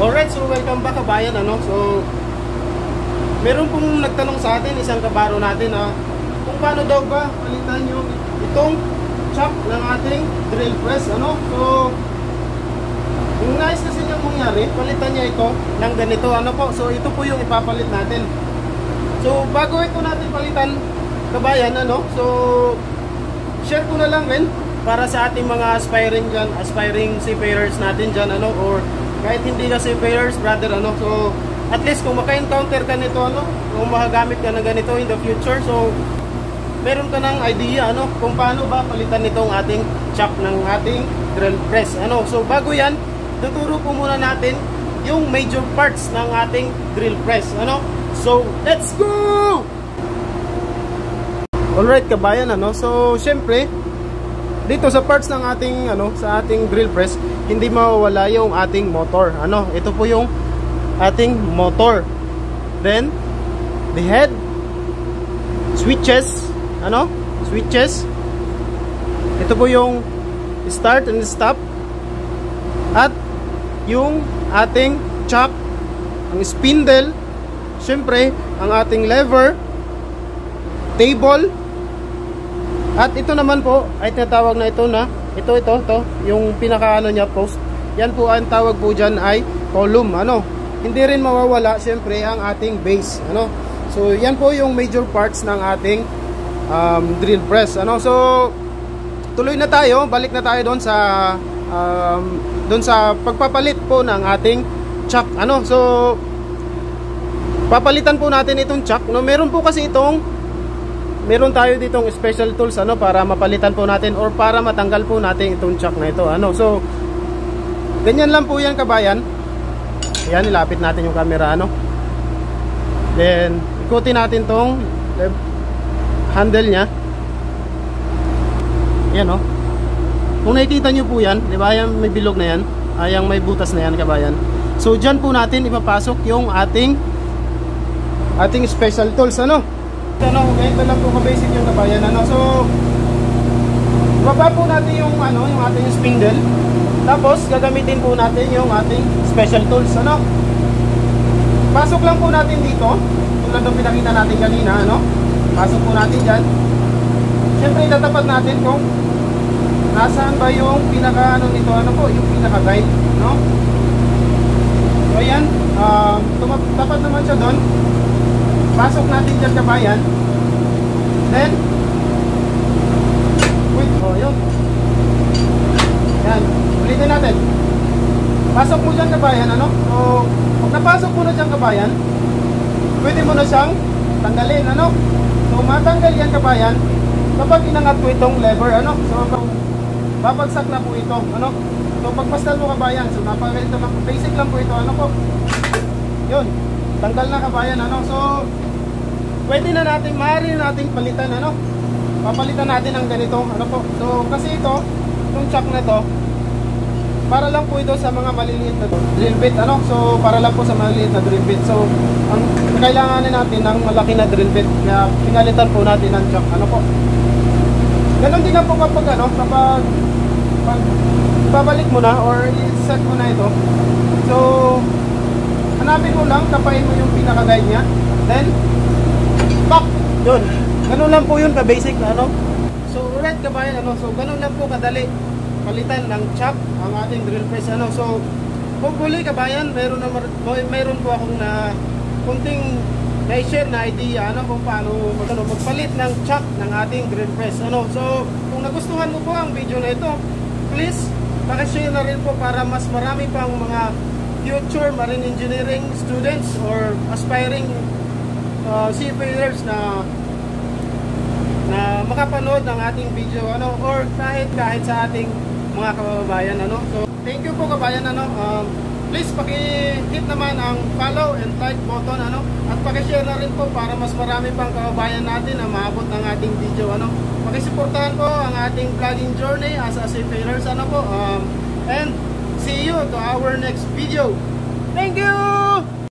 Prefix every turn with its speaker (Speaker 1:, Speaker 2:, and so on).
Speaker 1: Alright, so welcome back kabayan, So, meron pong nagtanong sa atin, isang kabaro natin, kung paano daw ba palitan yung itong chuck ng ating drill press, So, yung nais kasi niyang mangyari, palitan niya ito ng ganito, So, ito po yung ipapalit natin. So, bago ito natin palitan, kabayan, So, share ko na lang rin para sa ating mga aspiring seafarers natin dyan, or kahit hindi ka seafarers, brother, So, at least kung maka-encounter ka nito, kung makagamit ka na ganito in the future, so, meron ka ng idea, kung paano ba palitan nitong ating chuck ng ating drill press, So, bago yan, tuturo po muna natin yung major parts ng ating drill press, So, let's go! Alright, kabayan, So, syempre, dito sa parts ng ating sa ating drill press, hindi mawawala yung ating motor. Ito po yung ating motor. Then the head, switches, switches. Ito po yung start and stop. At yung ating chuck, ang spindle, syempre, ang ating lever, table. At ito naman po ay tinatawag na ito ito yung pinaka niya, post. Yan po ang tawag po diyan ay column, Hindi rin mawawala syempre ang ating base, So yan po yung major parts ng ating drill press, So tuloy na tayo, balik na tayo doon sa pagpapalit po ng ating chuck, So papalitan po natin itong chuck, Meron po kasi meron tayo ditong special tools para mapalitan po natin or para matanggal po natin itong chuck na ito, So ganyan lang po yan, kabayan. Ayan, ilapit natin yung camera, Then ikutin natin tong handle nya. Ayan, Kung nakikita nyo po yan, di ba, yung may bilog na yan, yung may butas na yan, kabayan. So dyan po natin ipapasok yung ating special tools, ganito lang po ka-basic yung kabayan, So baba po natin yung yung ating spindle. Tapos gagamitin po natin yung ating special tools, Pasok lang po natin dito, tulad ng pinakita natin kanina, Pasok po natin dyan. Siyempre itatapat natin kung nasaan ba yung pinaka nito, yung pinaka guide, So ayan, tapat naman siya doon. Pasok natin dyan, kabayan. Then wait, yun. Yan, ulitin natin. Pasok mo dyan, kabayan, So, pag napasok mo na dyan, kabayan, pwede mo na siyang tanggalin, So, matanggal yan, kabayan, kapag inangat ko itong lever, So, babagsak na po ito, So, pagpastal mo, kabayan, so, napakagalitan lang, basic lang po ito, Yun, tanggal na, kabayan, So, pwede na natin, maaari na natin palitan, papalitan natin ang ganito, So, kasi itong chuck na to, para lang po ito sa mga maliliit na drill bit, So, para lang po sa maliliit na drill bit. So, ang kailanganin natin ng malaki na drill bit, kaya pinalitan po natin ang chuck, Ganon din lang po kapag, kapag babalik mo na or i-set mo na ito. So, hanapin mo lang, tapain mo yung pinaka-guide nya, then pak! Yun. Ganun lang po yun ka-basic na, So, alright, kabayan, So, ganun lang po kadali palitan ng chuck ang ating drill press, So, hopefully, kabayan, meron po akong kunting na-share na idea, kung paano magpalit ng chuck ng ating drill press, So, kung nagustuhan mo po ang video na ito, please, pakishare na rin po para mas marami pang mga future marine engineering students or aspiring seafarers na makapanood ng ating video, or kahit sa ating mga kababayan, So, thank you po, kabayan, please paki-hit naman ang follow and like button, at paki-share na rin po para mas marami pang kababayan natin na maabot ng ating video, Paki-suportahan po ang ating vlogging journey as a seafarers, and see you to our next video. Thank you!